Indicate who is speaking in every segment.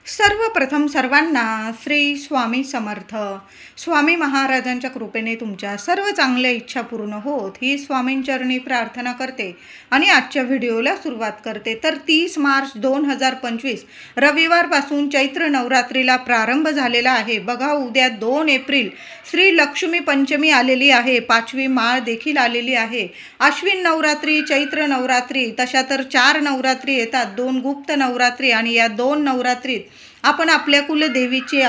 Speaker 1: सर्वप्रथम सर्वांना श्री स्वामी समर्थ. स्वामी महाराजांच्या कृपेने तुमच्या सर्व चांगल्या इच्छा पूर्ण होत ही स्वामींचरणी प्रार्थना करते आणि आजच्या व्हिडिओला सुरुवात करते. तर 30 मार्च 2025 रविवारपासून चैत्र नवरात्रीला प्रारंभ झालेला आहे. बघा, उद्या 2 एप्रिल श्री लक्ष्मी पंचमी आलेली आहे. 5वी माळ देखील आलेली आहे. आश्विन नवरात्री, चैत्र नवरात्री, तशा तर 4 नवरात्री येतात. 2 गुप्त नवरात्री आणि या 2 नवरात्रीत आपण आपल्या कुलदेवीची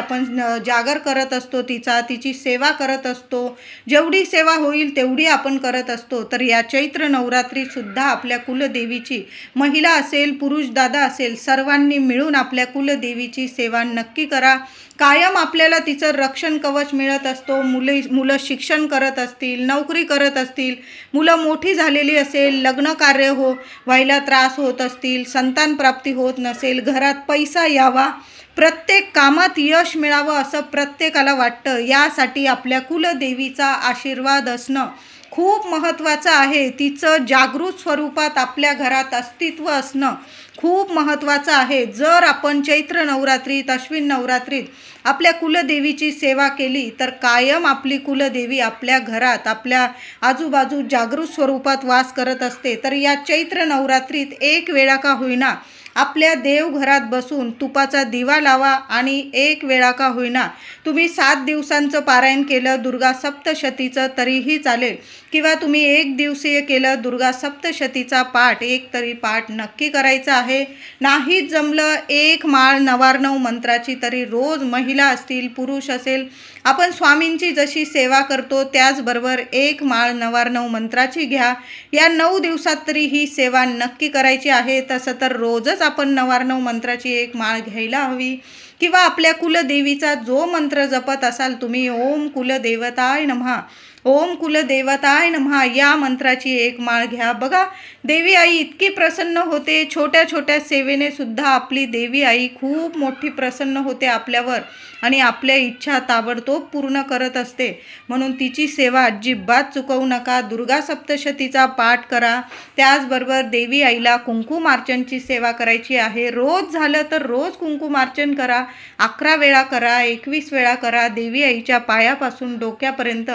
Speaker 1: जागर करत असतो, तिची सेवा करत असतो. जेवढी सेवा होईल तेवढी आपण करत असतो. तर या चैत्र नवरात्रीत सुद्धा आपल्या कुलदेवीची, महिला असेल पुरुष दादा असेल, सर्वांनी मिळून आपल्या कुलदेवीची सेवा नक्की करा. कायम आपल्याला तिचं रक्षण कवच मिळत असतो. मुलं शिक्षण करत असतील, नोकरी करत असतील, मुलं मोठी झालेली असेल, लग्न कार्य व्हायला त्रास होत असतील, संतान प्राप्ती होत नसेल, घरात पैसा यावा, प्रत्येक कामात यश मिळावं असं प्रत्येकाला वाटतं. यासाठी आपल्या कुलदेवीचा आशीर्वाद असणं खूप महत्त्वाचं आहे. तिचं जागृत स्वरूपात आपल्या घरात अस्तित्व असणं खूप महत्त्वाचं आहे. जर आपण चैत्र नवरात्रीत, अश्विन नवरात्रीत आपल्या कुलदेवीची सेवा केली तर कायम आपली कुलदेवी आपल्या घरात, आपल्या आजूबाजू जागृत स्वरूपात वास करत असते. तर या चैत्र नवरात्रीत एक वेळा का होईना आपल्या देवघरात बसून तुपाचा दिवा लावा आणि एक वेळा का होईना तुम्ही 7 दिवसांचं पारायण केलं दुर्गा सप्तशतीचं तरीही चालेल, किंवा तुम्ही 1 दिवसीय केलं दुर्गा सप्तशतीचा पाठ, एक तरी पाठ नक्की करायचा आहे. नाहीच जमलं, 1 माळ नवार्णव मंत्राची तरी रोज, महिला असतील पुरुष असेल, आपण स्वामींची जशी सेवा करतो त्याचबरोबर 1 माळ नवार्णव मंत्राची घ्या. या 9 दिवसात तरी ही सेवा नक्की करायची आहे. तसं तर रोजच आपण नवार्णव मंत्राची 1 माळ घ्यायला हवी, किंवा आपल्या कुलदेवीचा जो मंत्र जपत असाल तुम्ही, ओम कुलदेवताय नमः, ओम कुलदेवताय नमः, या मंत्राची 1 माळ घ्या. बघा, देवी आई इतकी प्रसन्न होते. छोट्या छोट्या सेवेने सुद्धा आपली देवी आई खूप मोठी प्रसन्न होते आपल्यावर आणि आपल्या इच्छा ताबडतोब पूर्ण करत असते. म्हणून तिची सेवा अजिबात चुकवू नका. दुर्गा सप्तशतीचा पाठ करा. त्याचबरोबर देवी आईला कुंकुमार्चनची सेवा करायची आहे. रोज झालं तर रोज कुंकुमार्चन करा. 11 वेळा करा, 21 वेळा करा. देवी आईच्या पायापासून डोक्यापर्यंत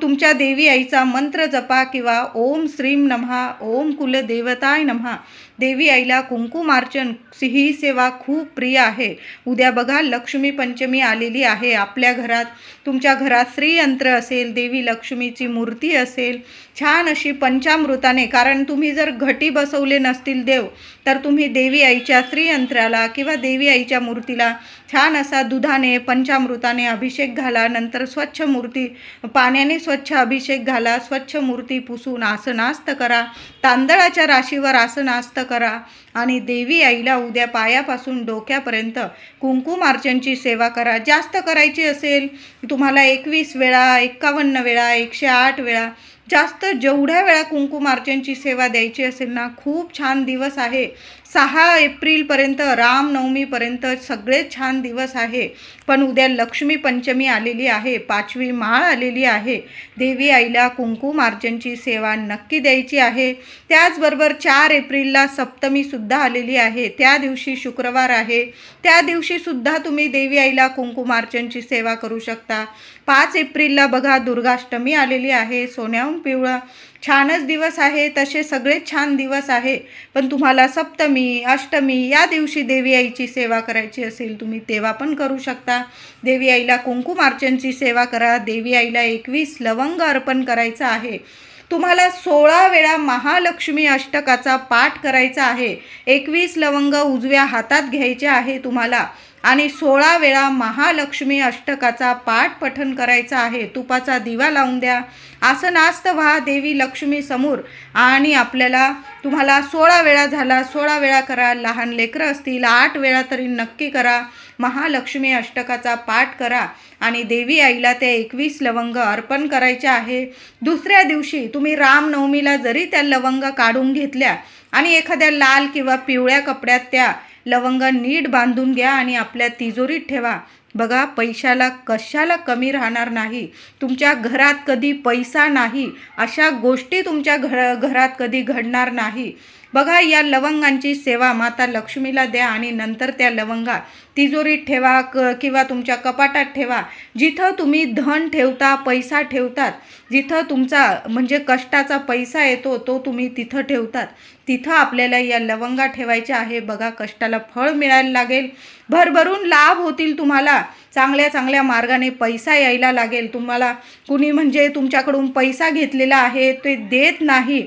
Speaker 1: तुमच्या देवी आईचा मंत्र जपा, किंवा ओम श्रीम नमः, ओम कुलदेवताय नमः. देवी आईला कुंकुमार्चन ही सेवा खूप प्रिय आहे. उद्या बघा, लक्ष्मी पंचमी आलेली आहे. आपल्या घरात, तुमच्या घरात श्रीयंत्र असेल, देवी लक्ष्मीची मूर्ती असेल, छान अशी पंचामृताने, कारण तुम्ही जर घटी बसवले नसतील देव, तर तुम्ही देवी आईच्या श्रीयंत्राला किंवा देवी आईच्या मूर्तीला छान असा दुधाने, पंचामृताने अभिषेक घाला. नंतर स्वच्छ मूर्ती, पाण्याने स्वच्छ अभिषेक घाला. स्वच्छ मूर्ती पुसून आसनास्त करा. तांदळाच्या राशीवर आसनास्त करा आणि देवी आईला उद्या पायापासून डोक्यापर्यंत कुंकुमार्चनची सेवा करा. जास्त करायची असेल तुम्हाला 21 वेळा, 51 वेळा, 108 वेळा, जास्त जेवढ्या वेळा कुंकुमार्चनची सेवा द्यायची असेल ना, खूप छान दिवस आहे. 6 एप्रिलपर्यंत, रामनवमीपर्यंत सगळेच छान दिवस आहे. पण उद्या लक्ष्मी पंचमी आलेली आहे, 5वी माळ आलेली आहे. देवी आईला कुंकुमार्चनची सेवा नक्की द्यायची आहे. त्याचबरोबर 4 एप्रिलला सप्तमीसुद्धा आलेली आहे. त्या दिवशी शुक्रवार आहे. त्या दिवशीसुद्धा तुम्ही देवी आईला कुंकुमार्चनची सेवा करू शकता. 5 एप्रिलला बघा, दुर्गाष्टमी आलेली आहे. सोन्याहून पिवळा छानच दिवस आहे. तसे सगळेच छान दिवस आहे. पण तुम्हाला सप्तमी, अष्टमी या दिवशी देवी आईची सेवा करायची असेल, तुम्ही तेव्हा पण करू शकता. देवी आईला कुंकुमार्चनची सेवा करा. देवी आईला 21 लवंग अर्पण करायचं आहे. तुम्हाला 16 वेळा महालक्ष्मी अष्टकाचा पाठ करायचा आहे. 21 लवंग उजव्या हातात घ्यायचे आहे तुम्हाला आणि 16 वेळा महालक्ष्मी अष्टकाचा पाठ पठण करायचा आहे. तुपाचा दिवा लावून द्या. आसनास्त व्हा देवी लक्ष्मी समोर आणि तुम्हाला 16 वेळा झाला, 16 वेळा करा. लहान लेकरं असतील 8 वेळा तरी नक्की करा. महालक्ष्मी अष्टकाचा पाठ करा आणि देवी आईला त्या 21 लवंग अर्पण करायचे आहे. दुसऱ्या दिवशी तुम्ही रामनवमीला जरी त्या लवंग काढून घेतल्या आणि एखाद्या लाल किंवा पिवळ्या कपड्यात त्या लवंग नीट बांधून घ्या आणि आपल्या तिजोरीत ठेवा. बघा, पैशाला कशाला कमी राहणार नाही. तुमच्या घरात कधी पैसा नाही अशा गोष्टी तुमच्या घरात कधी घडणार नाही. बघा, या लवंगांची सेवा माता लक्ष्मीला द्या आणि नंतर त्या लवंगा तिजोरीत ठेवा किंवा तुमच्या कपाटात ठेवा. जिथं तुम्ही धन ठेवता, पैसा ठेवतात, जिथं तुमचा म्हणजे कष्टाचा पैसा येतो तो तुम्ही तिथं ठेवतात, तिथं आपल्याला या लवंगा ठेवायच्या आहे. बघा, कष्टाला फळ मिळायला लागेल, भरभरून लाभ होतील तुम्हाला, चांगल्या चांगल्या मार्गाने पैसा यायला लागेल तुम्हाला. कुणी म्हणजे तुमच्याकडून पैसा घेतलेला आहे ते देत नाही,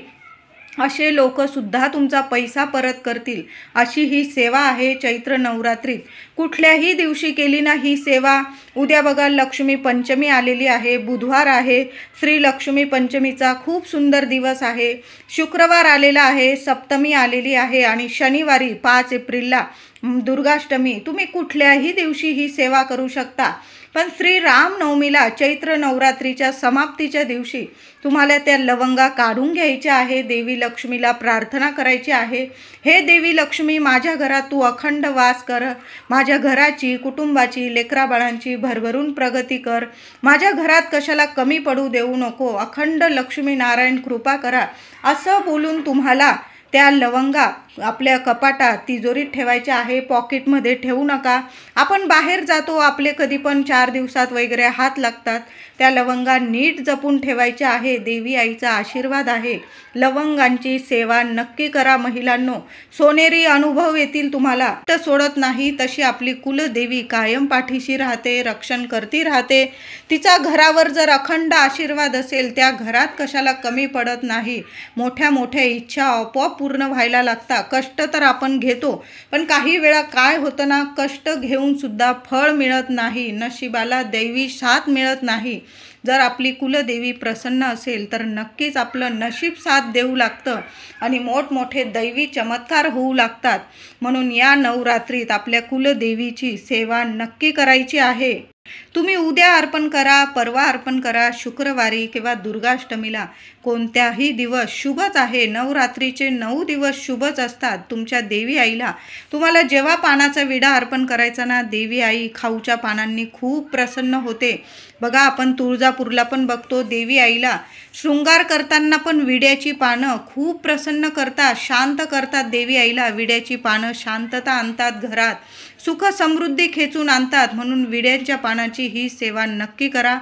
Speaker 1: असे लोकसुद्धा तुमचा पैसा परत करतील. अशी ही सेवा आहे चैत्र नवरात्रीत. कुठल्याही दिवशी केली ना ही सेवा. उद्या बघा लक्ष्मी पंचमी आलेली आहे, बुधवार आहे, श्री लक्ष्मी पंचमीचा खूप सुंदर दिवस आहे. शुक्रवार आलेला आहे, सप्तमी आलेली आहे आणि शनिवारी 5 एप्रिलला दुर्गाष्टमी. तुम्ही कुठल्याही दिवशी ही सेवा करू शकता, पण श्री रामनवमीला चैत्र नवरात्रीच्या समाप्तीच्या दिवशी तुम्हाला त्या लवंगा काढून घ्यायच्या आहे. देवी लक्ष्मीला प्रार्थना करायची आहे, हे देवी लक्ष्मी, माझ्या घरात तू अखंड वास कर, माझ्या घराची, कुटुंबाची, लेकराबाळांची भरभरून प्रगती कर, माझ्या घरात कशाला कमी पडू देऊ नको, अखंड लक्ष्मी नारायण कृपा करा, असं बोलून तुम्हाला त्या लवंगा आपल्या कपाटात तिजोरीत ठेवायच्या आहे. पॉकेटमध्ये ठेवू नका. आपण बाहेर जातो, आपले कधी पण 4 दिवसात वगैरे हात लागतात. त्या लवंगा नीट जपून ठेवायच्या आहे. देवी आईचा आशीर्वाद आहे. लवंगांची सेवा नक्की करा महिलांनो, सोनेरी अनुभव येतील तुम्हाला. तर सोडत नाही तशी आपली कुलदेवी कायम पाठीशी राहते, रक्षण करती राहते. तिचा घरावर जर अखंड आशीर्वाद असेल, त्या घरात कशाला कमी पडत नाही. मोठ्या मोठ्या इच्छा आपोआप पूर्ण व्हायला लागतात. कष्ट तर आपण घेतो, पण काही वेळा काय होतं ना, कष्ट घेऊन सुद्धा फळ मिळत नाही, नशिबाला दैवी साथ मिळत नाही. जर आपली कुलदेवी प्रसन्न असेल तर नक्कीच आपलं नशीब साथ देऊ लागतं आणि मोठमोठे दैवी चमत्कार होऊ लागतात. म्हणून या नवरात्रीत आपल्या कुलदेवीची सेवा नक्की करायची आहे. तुम्ही उद्या अर्पण करा, परवा अर्पण करा, शुक्रवारी किंवा दुर्गाष्टमीला, कोणत्याही दिवस शुभच आहे. नवरात्रीचे 9 दिवस शुभच असतात. तुमच्या देवी आईला तुम्हाला जेव्हा पानाचा विडा अर्पण करायचा ना, देवी आई खाऊच्या पानांनी खूप प्रसन्न होते. बघा, आपण तुळजापूरला पण बघतो, देवी आईला शृंगार करताना पण विड्याची पानं खूप प्रसन्न करतात, शांत करतात. देवी आईला विड्याची पानं शांतता आणतात, घरात सुख समृद्धी खेचून आणतात. म्हणून विड्याच्या पानाची ही सेवा नक्की करा.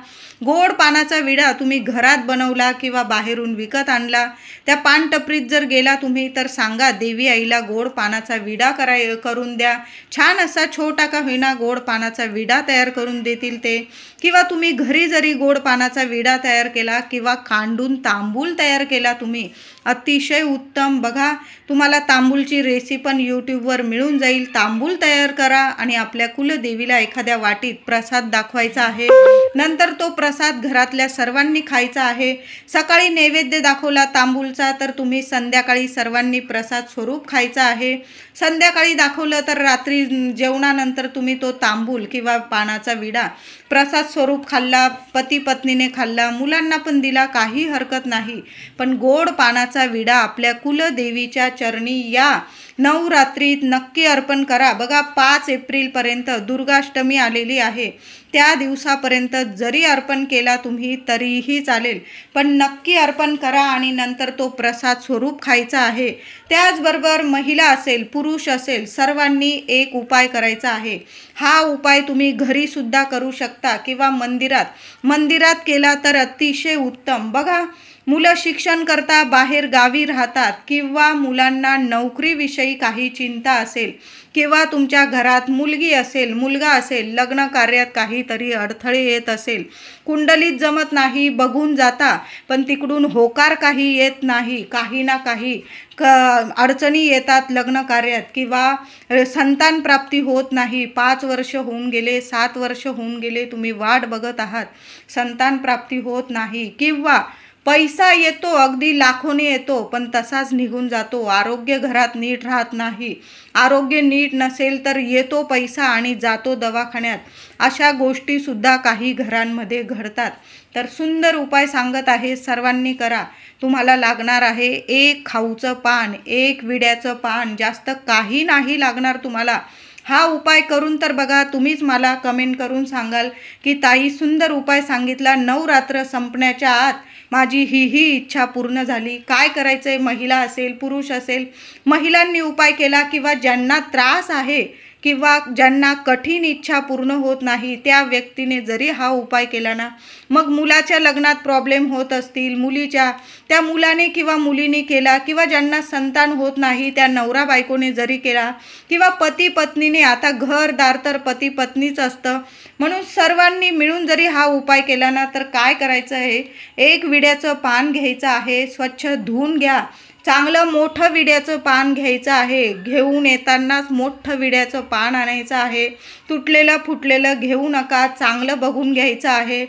Speaker 1: गोड पानाचा विडा तुम्ही घरात बनवला किंवा बाहेरून विकत आणला, त्या पानटपरीत जर गेला तुम्ही, तर सांगा देवी आईला गोड पानाचा विडा करून द्या. छान असा छोटा का होईना गोड पानाचा विडा तयार करून देतील ते. किंवा तुम्ही घरी जरी गोड पानाचा विडा तयार केला किंवा कांडून तांबूल तयार केला तुम्ही, अतिशय उत्तम. बघा, तुम्हाला तांबूलची रेसिपी पण यूट्यूबवर मिळून जाईल. तांबूल तयार करा आणि आपल्या कुलदेवीला एखाद्या वाटीत प्रसाद दाखवायचा आहे. नंतर तो प्रसाद घरातल्या सर्वांनी खायचा आहे. सकाळी नैवेद्य दाखवला तांबूलचा, तर तुम्ही संध्याकाळी सर्वांनी प्रसाद स्वरूप खायचा आहे. संध्याकाळी दाखवलं तर रात्री जेवणानंतर तुम्ही तो तांबूल किंवा पानाचा विडा प्रसाद स्वरूप खाल्ला, पती पत्नीने खाल्ला, मुलांना पण दिला, काही हरकत नाही. पण गोड पानाचा विडा आपल्या कुलदेवीच्या चरणी या नवरात्रीत नक्की अर्पण करा. बघा, 5 एप्रिलपर्यंत दुर्गाष्टमी आलेली आहे. त्या दिवसापर्यंत जरी अर्पण केला तुम्ही तरीही चालेल, पण नक्की अर्पण करा आणि नंतर तो प्रसाद स्वरूप खायचा आहे. त्याचबरोबर महिला असेल, पुरुष असेल, सर्वांनी एक उपाय करायचा आहे. हा उपाय तुम्ही घरीसुद्धा करू शकता किंवा मंदिरात केला तर अतिशय उत्तम. बघा, मुलं शिक्षण करता बाहेर गावी राहतात किंवा मुलांना नोकरीविषयी काही चिंता असेल किंवा तुमच्या घरात मुलगी असेल, मुलगा असेल, लग्न कार्यात काहीतरी अडथळे येत असेल, कुंडलीत जमत नाही, बघून जाता पण तिकडून होकार काही येत नाही, काही ना काही अडचणी येतात लग्न कार्यात किंवा संतान प्राप्ती होत नाही. 5 वर्ष होऊन गेले, 7 वर्ष होऊन गेले, तुम्ही वाट बघत आहात, संतान प्राप्ती होत नाही किंवा पैसा येतो, अगदी लाखोने येतो, पण तसाच निघून जातो. आरोग्य घरात नीट राहत नाही, आरोग्य नीट नसेल तर येतो पैसा आणि जातो दवाखान्यात. अशा गोष्टीसुद्धा काही घरांमध्ये घडतात. तर सुंदर उपाय सांगत आहे, सर्वांनी करा. तुम्हाला लागणार आहे 1 खाऊचं पान, 1 विड्याचं पान, जास्त काही नाही लागणार तुम्हाला. हा उपाय करून तर बघा, तुम्हीच मला कमेंट करून सांगाल की ताई सुंदर उपाय सांगितला, नवरात्र संपण्याच्या आत माझी ही इच्छा पूर्ण झाली. काय करायचं आहे, महिला असेल पुरुष असेल, महिलांनी उपाय केला किंवा ज्यांना त्रास आहे किंवा ज्यांना कठीण इच्छा पूर्ण होत नाही त्या व्यक्तीने जरी हा उपाय केला ना, मग मुलाच्या लग्नात प्रॉब्लेम होत असतील, मुलीच्या त्या मुलाने किंवा मुलीने केला किंवा ज्यांना संतान होत नाही त्या नवरा बायकोने जरी केला किंवा पती पत्नीने, आता घरदार तर पती पत्नीच असतं, म्हणून सर्वांनी मिळून जरी हा उपाय केला ना, तर काय करायचं आहे, एक विड्याचं पान घ्यायचं आहे, स्वच्छ धुवून घ्या. चांगलं मोठं विड्याचं पान घ्यायचं आहे, घेऊन येतानाच मोठं विड्याचं पान आणायचं आहे. तुटलेलं फुटलेलं घेऊ नका, चांगलं बघून घ्यायचं आहे.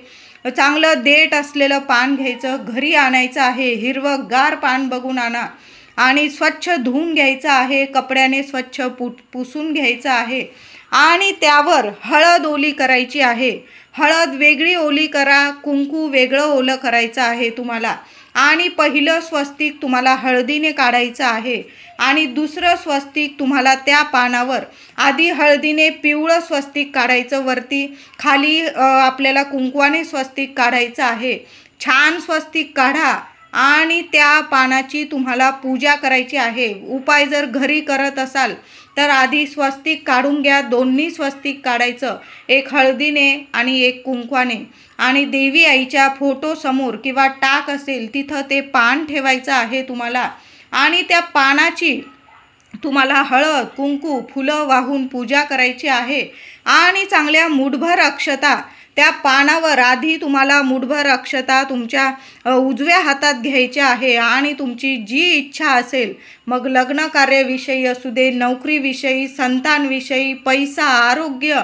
Speaker 1: चांगलं देठ असलेलं पान घ्यायचं, घरी आणायचं आहे. हिरवंगार पान बघून आणा आणि स्वच्छ धुवून घ्यायचं आहे, कपड्याने स्वच्छ पुसून घ्यायचं आहे आणि त्यावर हळद ओली करायची आहे. हळद वेगळी ओली करा, कुंकू वेगळं ओलं करायचं आहे तुम्हाला. आणि पहिलं स्वस्तिक तुम्हाला हळदीने काढायचं आहे आणि दुसरं स्वस्तिक तुम्हाला त्या पानावर आधी हळदीने पिवळं स्वस्तिक काढायचं, वरती खाली आपल्याला कुंकवाने स्वस्तिक काढायचं आहे. छान स्वस्तिक काढा आणि त्या पानाची तुम्हाला पूजा करायची आहे. उपाय जर घरी करत असाल तर आधी स्वस्तिक काढून घ्या. दोन्ही स्वस्तिक काढायचं, एक हळदीने आणि एक कुंकवाने, आणि देवी आईच्या फोटोसमोर किंवा टाक असेल तिथं ते पान ठेवायचं आहे तुम्हाला. आणि त्या पानाची तुम्हाला हळद कुंकू फुलं वाहून पूजा करायची आहे. आणि चांगल्या मुठभर अक्षता त्या पानावर आधी तुम्हाला मुठभर अक्षता तुमच्या उजव्या हातात घ्यायच्या आहे आणि तुमची जी इच्छा असेल, मग लग्न कार्याविषयी असू दे, नोकरीविषयी, संतानविषयी, पैसा, आरोग्य,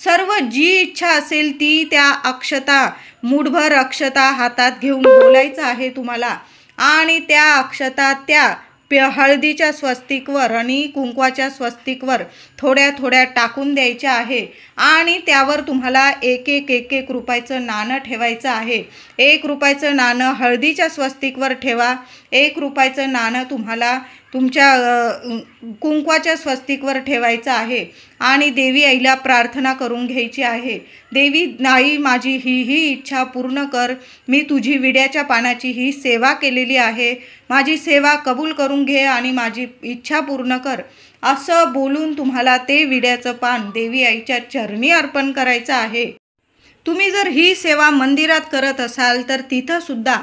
Speaker 1: सर्व जी इच्छा असेल ती त्या अक्षता मुठभर अक्षता हातात घेऊन बोलायचं आहे तुम्हाला. आणि त्या अक्षता त्या हळदीच्या स्वस्तिकवर आणि कुंकवाच्या स्वस्तिकवर थोड्या थोड्या टाकून द्यायच्या आहे. आणि त्यावर तुम्हाला एक एक रुपयाचं नाणं ठेवायचं आहे. 1 रुपयाचं नाणं हळदीच्या स्वस्तिकवर ठेवा, 1 रुपयाचं नाणं तुम्हाला तुमच्या कुंकवाच्या स्वस्तिकवर ठेवायचं आहे. आणि देवी आईला प्रार्थना करून घ्यायची आहे, देवी आई माझी ही इच्छा पूर्ण कर. मी तुझी विड्याच्या पानाची ही सेवा केलेली आहे, माझी सेवा कबूल करून घे आणि माझी इच्छा पूर्ण कर. असं बोलून तुम्हाला ते विड्याचं पान देवी आईच्या चरणी अर्पण करायचं आहे. तुम्ही जर ही सेवा मंदिरात करत असाल तर तिथं सुद्धा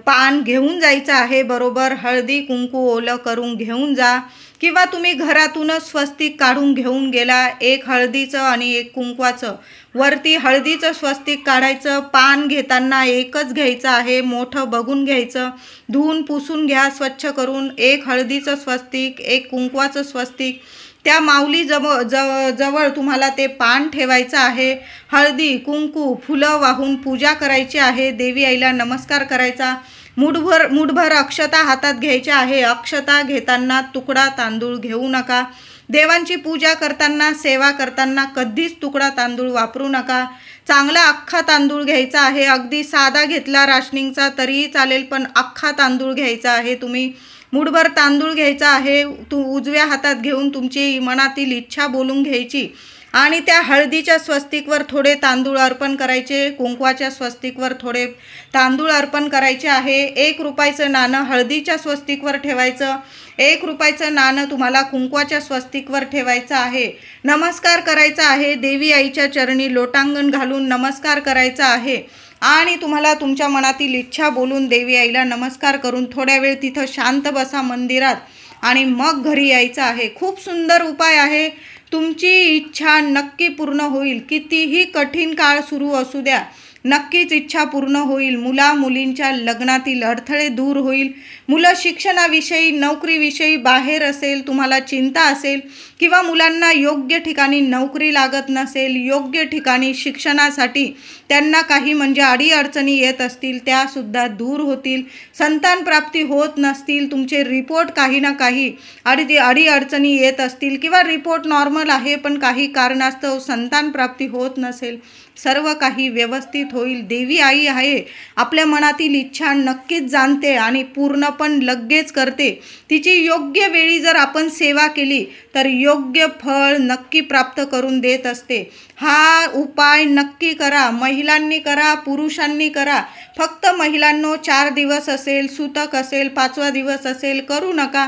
Speaker 1: पान घेऊन जायचं आहे, बरोबर हळदी कुंकू ओलं करून घेऊन जा. किंवा तुम्ही घरातूनच स्वस्तिक काढून घेऊन गेला, एक हळदीचं आणि एक कुंकवाचं, वरती हळदीचं स्वस्तिक काढायचं. पान घेताना एकच घ्यायचं आहे, मोठं बघून घ्यायचं, धुवून पुसून घ्या स्वच्छ करून. एक हळदीचं स्वस्तिक, एक कुंकवाचं स्वस्तिक, त्या माऊली जवळ तुम्हाला ते पान ठेवायचं आहे. हळदी कुंकू फुलं वाहून पूजा करायची आहे, देवी आईला नमस्कार करायचा. मुठभर अक्षता हातात घ्यायच्या आहे. अक्षता घेताना तुकडा तांदूळ घेऊ नका. देवांची पूजा करताना सेवा करताना कधीच तुकडा तांदूळ वापरू नका. चांगला अख्खा तांदूळ घ्यायचा आहे. अगदी साधा घेतला राशनिंगचा तरीही चालेल, पण अख्खा तांदूळ घ्यायचा आहे. तुम्ही मुठभर तांदूळ घ्यायचा आहे. उजव्या हातात घेऊन तुमची मनातील इच्छा बोलून घ्यायची आणि त्या हळदीच्या स्वस्तिकवर थोडे तांदूळ अर्पण करायचे, कुंकवाच्या स्वस्तिकवर थोडे तांदूळ अर्पण करायचे आहे. 1 रुपयाचं नाणं हळदीच्या स्वस्तिकवर ठेवायचं, 1 रुपयाचं नाणं तुम्हाला कुंकवाच्या स्वस्तिकवर ठेवायचं आहे. नमस्कार करायचा आहे, देवी आईच्या चरणी लोटांगण घालून नमस्कार करायचा आहे. आणि तुम्हाला तुमच्या मनातील इच्छा बोलून देवी आईला नमस्कार करून थोड्या वेळ तिथं शांत बसा मंदिरात आणि मग घरी यायचं आहे. खूप सुंदर उपाय आहे. तुमची इच्छा नक्की पूर्ण होईल. कितीही कठीण काळ सुरू असू द्या, नक्कीच इच्छा पूर्ण होईल. मुला मुलींच्या लग्नातील अडथळे दूर होईल. मुलं शिक्षणाविषयी नोकरीविषयी बाहेर असेल, तुम्हाला चिंता असेल किंवा मुलांना योग्य ठिकाणी नोकरी लागत नसेल, योग्य ठिकाणी शिक्षणासाठी त्यांना काही म्हणजे अडीअडचणी येत असतील त्यासुद्धा दूर होतील. संतान प्राप्ती होत नसतील, तुमचे रिपोर्ट काही ना काही अडीअडचणी येत असतील किंवा रिपोर्ट नॉर्मल आहे पण काही कारणास्तव संतान प्राप्ती होत नसेल, सर्व काही व्यवस्थित होईल. देवी आई आहे, आपल्या मनातील इच्छा नक्कीच जाणते आणि पूर्ण पण लगेच करते. तिची योग्य वेळी जर आपण सेवा केली तर योग्य फळ नक्की प्राप्त करून देत असते। हा उपाय नक्की करा, महिलांनी करा, पुरुषांनी करा। फक्त महिलांनो 4 दिवस असेल, सुतक असेल, 5वा दिवस असेल, करू नका।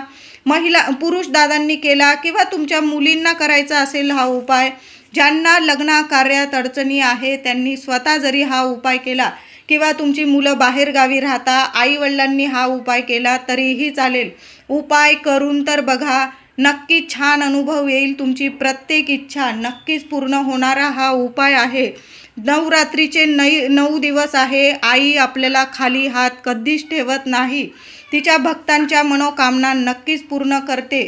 Speaker 1: पुरुष दादांनी केला किंवा तुमच्या मुलींना करायचा असेल हा उपाय, ज्यांना लग्न कार्यात अडचणी आहे त्यांनी स्वतः जरी हा उपाय केला किंवा तुमची मुलं बाहेरगावी राहता, आईवडिलांनी हा उपाय केला तरीही चालेल। उपाय करून तर बघा, नक्की छान अनुभव येईल। तुमची प्रत्येक इच्छा नक्कीच पूर्ण होणारा हा उपाय आहे। नवरात्रीचे 9 दिवस आहे। आई आपल्याला खाली हात कधीच ठेवत नाही, तिच्या भक्तांच्या मनोकामना नक्कीच पूर्ण करते।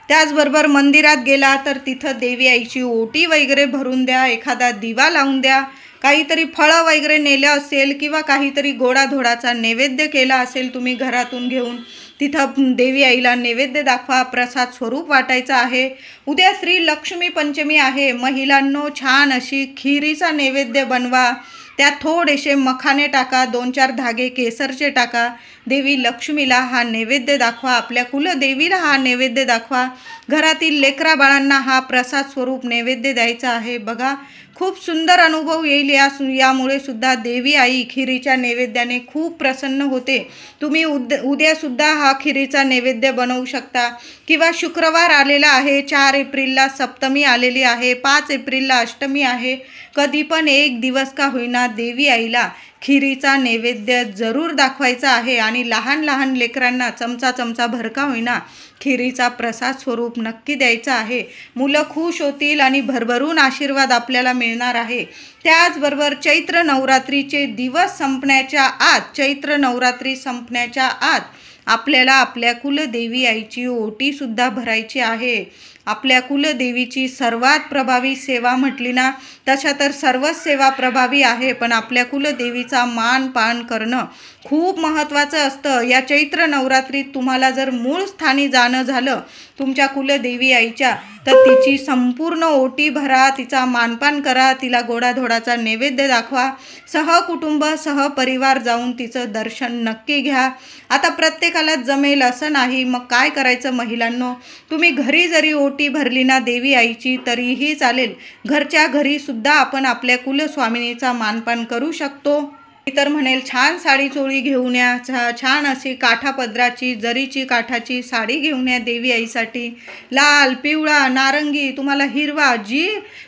Speaker 1: त्याचबरोबर मंदिरात गेला तर तिथं देवी आईची ओटी वगैरे भरून द्या, एखादा दिवा लावून द्या, काहीतरी फळं वगैरे नेलं असेल किंवा काहीतरी गोडाधोडाचा नैवेद्य केला असेल तुम्ही घरातून घेऊन, तिथं देवी आईला नैवेद्य दाखवा, प्रसाद स्वरूप वाटायचा आहे। उद्या श्री लक्ष्मी पंचमी आहे। महिलांनो छान अशी खिरीचा नैवेद्य बनवा, त्यात थोडेसे मखाने टाका, 2-4 धागे केसरचे टाका, देवी लक्ष्मीला हा नैवेद्य दाखवा, आपल्या कुलदेवीला हा नैवेद्य दाखवा, घरातील लेकरा बाळांना हा प्रसाद स्वरूप नैवेद्य द्यायचा आहे। बघा, खूप सुंदर अनुभव येईल। यामुळे सुद्धा देवी आई खिरीच्या नैवेद्याने खूप प्रसन्न होते। तुम्ही उद्यासुद्धा हा खिरीचा नैवेद्य बनवू शकता किंवा शुक्रवार आलेला आहे, 4 एप्रिलला सप्तमी आलेली आहे, 5 एप्रिलला अष्टमी आहे, कधी पण एक दिवस का होईना देवी आईला खिरीचा नैवेद्य जरूर दाखवायचा आहे आणि लहान लहान लेकरांना चमचा भर का होईना खिरीचा प्रसाद स्वरूप नक्की द्यायचा आहे। मुलं खुश होतील आणि भरभरून आशीर्वाद आपल्याला मिळणार आहे। त्याचबरोबर चैत्र नवरात्रीचे दिवस संपण्याच्या आत, चैत्र नवरात्री संपण्याच्या आत आपल्याला आपल्या कुलदेवी आईची ओटीसुद्धा भरायची आहे। आपल्या कुलदेवीची सर्वात प्रभावी सेवा म्हटली ना, तशा तर सर्वच सेवा प्रभावी आहे, पण आपल्या कुलदेवीचा मान पान करणं खूप महत्त्वाचं असतं। या चैत्र नवरात्रीत तुम्हाला जर मूळ स्थानी जाणं झालं तुमच्या कुलदेवी आईच्या, तर तिची संपूर्ण ओटी भरा, तिचा मानपान करा, तिला गोडाधोडाचा नैवेद्य दाखवा, सहकुटुंब सहपरिवार जाऊन तिचं दर्शन नक्की घ्या। आता प्रत्येकाला जमेल असं नाही, मग काय करायचं महिलांनो, तुम्ही घरी जरी ओटी भरली ना देवी आईची तरीही चालेल। घरच्या घरी सुद्धा आपण आपल्या कुलस्वामिनीचा मानपान करू शकतो। तर म्हणेल छान साडी चोळी घेऊन या, छान अशी काठापदराची जरीची काठाची साडी घेऊन या देवी आईसाठी। लाल, पिवळा, नारंगी, तुम्हाला हिरवा,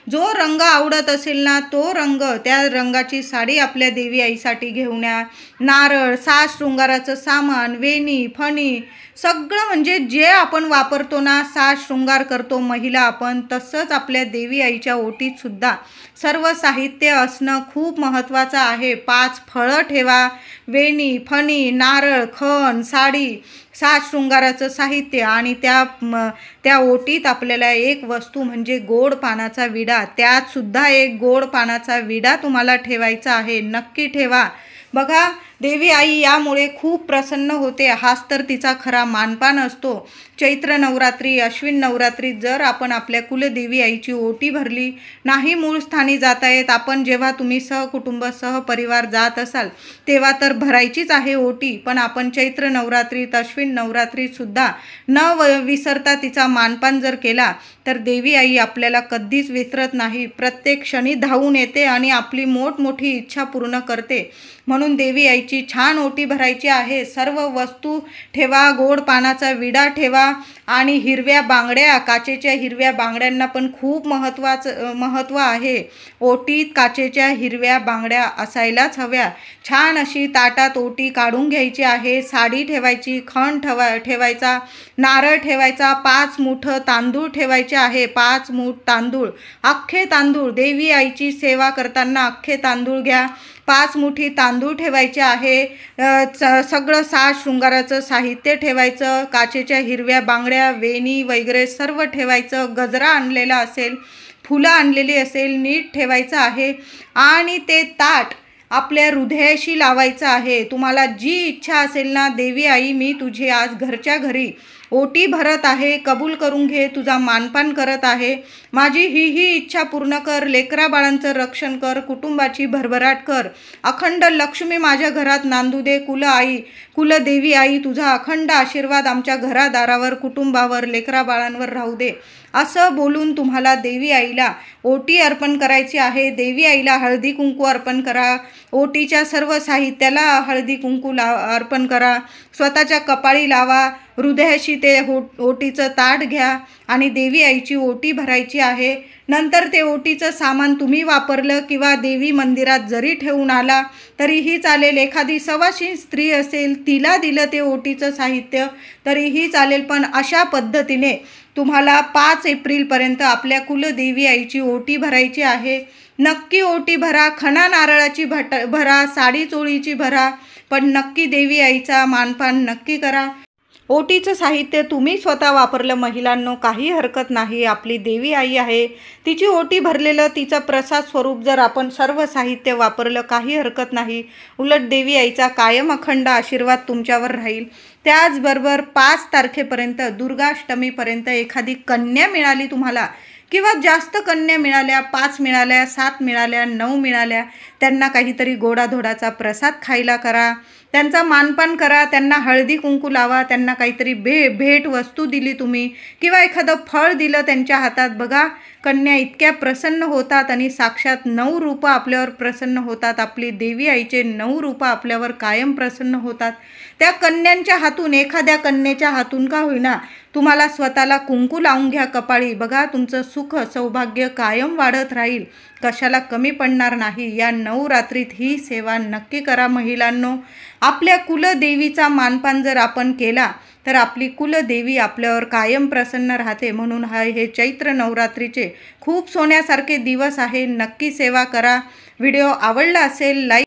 Speaker 1: जो रंग आवडत असेल ना तो रंग, त्या रंगाची साडी आपल्या देवी आईसाठी घेऊन या। नारळ, साज शृंगाराचं सामान, वेणी, फणी, सगळं म्हणजे जे आपण वापरतो ना, साज शृंगार करतो महिला आपण, तसंच आपल्या देवी आईच्या ओटीत सुद्धा सर्व साहित्य असणं खूप महत्त्वाचं आहे। 5 फळं ठेवा, वेणी, फणी, नारळ, खण, साडी, साज शृंगाराचं साहित्य आणि त्या ओटीत आपल्याला एक वस्तू म्हणजे गोड पानाचा विडा, त्यात सुद्धा एक गोड पानाचा विडा तुम्हाला ठेवायचा आहे, नक्की ठेवा। बघा, देवी आई यामुळे खूप प्रसन्न होते, हाच तर तिचा खरा मानपान असतो। चैत्र नवरात्री, अश्विन नवरात्रीत जर आपण आपल्या कुलदेवी आईची ओटी भरली नाही, मूळ स्थानी जाता येत, आपण जेव्हा तुम्ही सहकुटुंब सहपरिवार जात असाल तेव्हा तर भरायचीच आहे ओटी, पण आपण चैत्र नवरात्रीत, अश्विन नवरात्रीत सुद्धा न विसरता तिचा मानपान जर केला तर देवी आई आपल्याला कधीच विसरत नाही, प्रत्येक क्षणी धावून येते आणि आपली मोठमोठी इच्छा पूर्ण करते। म्हणून देवी आईची छान ओटी भरायची आहे। सर्व वस्तू ठेवा, गोड पानाचा विडा ठेवा आणि हिरव्या बांगड्या, काचेच्या हिरव्या बांगड्यांना पण खूप महत्त्व आहे। ओटीत काचेच्या हिरव्या बांगड्या असायलाच हव्या। छान अशी ताटात ओटी काढून घ्यायची आहे, साडी ठेवायची, खण ठेवायचा, नारळ ठेवायचा, 5 मूठ तांदूळ ठेवायचे आहे, 5 मूठ तांदूळ, अख्खे तांदूळ, देवी आईची सेवा करताना अख्खे तांदूळ घ्या, 5 मुठी तांदूळ ठेवायचे आहे, सगळं साज शृंगाराचं साहित्य ठेवायचं, काचेच्या हिरव्या बांगड्या, वेणी वगैरे सर्व ठेवायचं, गजरा आणलेला असेल, फुलं आणलेली असेल, नीट ठेवायचं आहे आणि ते ताट आपल्या हृदयाशी लावायचं आहे। तुम्हाला जी इच्छा असेल ना, देवी आई मी तुझी आज घरच्या घरी ओटी भरत आहे, कबूल करून घे, तुझा मानपान करत आहे, माझी ही इच्छा पूर्ण कर, लेकरा बाळांचं रक्षण कर, कुटुंबाची भरभराट कर, अखंड लक्ष्मी माझ्या घरात नांदू दे, कुलदेवी आई तुझा अखंड आशीर्वाद आमच्या घरादारावर, कुटुंबावर, लेकरा बाळांवर राहू दे। असं बोलून तुम्हाला देवी आईला ओटी अर्पण करायची आहे। देवी आईला हळदी कुंकू अर्पण करा, ओटीच्या सर्व साहित्याला हळदी कुंकू अर्पण करा, स्वतःच्या कपाळी लावा, हृदयाशी ते ओटीचं ताट घ्या आणि देवी आईची ओटी भरायची आहे। नंतर ते ओटीचं सामान तुम्ही वापरलं किंवा देवी मंदिरात जरी ठेवून आला तरीही चालेल। एखादी सवाशीण स्त्री असेल तिला दिलं ते ओटीचं साहित्य तरीही चालेल, पण अशा पद्धतीने तुम्हाला 5 एप्रिलपर्यंत आपल्या कुलदेवी आईची ओटी भरायची आहे। नक्की ओटी भरा, खणा नारळाची भरा, साडी चोळीची भरा, पण नक्की देवी आईचा मानपान नक्की करा। ओटीचं साहित्य तुम्ही स्वतः वापरलं महिलांनो, काही हरकत नाही। आपली देवी आई आहे, तिची ओटी भरलेलं तिचं प्रसाद स्वरूप जर आपण सर्व साहित्य वापरलं काही हरकत नाही। उलट देवी आईचा कायम अखंड आशीर्वाद तुमच्यावर राहील। त्याचबरोबर 5 तारखेपर्यंत दुर्गाष्टमीपर्यंत एखादी कन्या मिळाली तुम्हाला किंवा जास्त कन्या मिळाल्या, 5 मिळाल्या, 7 मिळाल्या, 9 मिळाल्या, त्यांना काहीतरी गोडाधोडाचा प्रसाद खायला करा, त्यांचा मानपान करा, त्यांना हळदी कुंकू लावा, त्यांना काहीतरी भेट वस्तू दिली तुम्ही किंवा एखादं फळ दिलं त्यांच्या हातात, बघा कन्या इतक्या प्रसन्न होतात आणि साक्षात 9 रूपं आपल्यावर प्रसन्न होतात। आपली देवी आईचे 9 रूपं आपल्यावर कायम प्रसन्न होतात। त्या कन्यांच्या हातून, एखाद्या कन्येच्या हातून का होईना, तुम्हाला स्वतःला कुंकू लावून घ्या कपाळी, बघा तुमचं सुख सौभाग्य कायम वाढत राहील, कशाला कमी पडणार नाही। या नवरात्रीत ही सेवा नक्की करा महिलांनो। आपल्या कुलदेवीचा मानपान जर आपण केला तर आपली कुलदेवी आपल्यावर कायम प्रसन्न राहते। म्हणून हे चैत्र नवरात्रीचे खूप सोन्यासारखे दिवस आहे, नक्की सेवा करा। व्हिडिओ आवडला असेल लाईक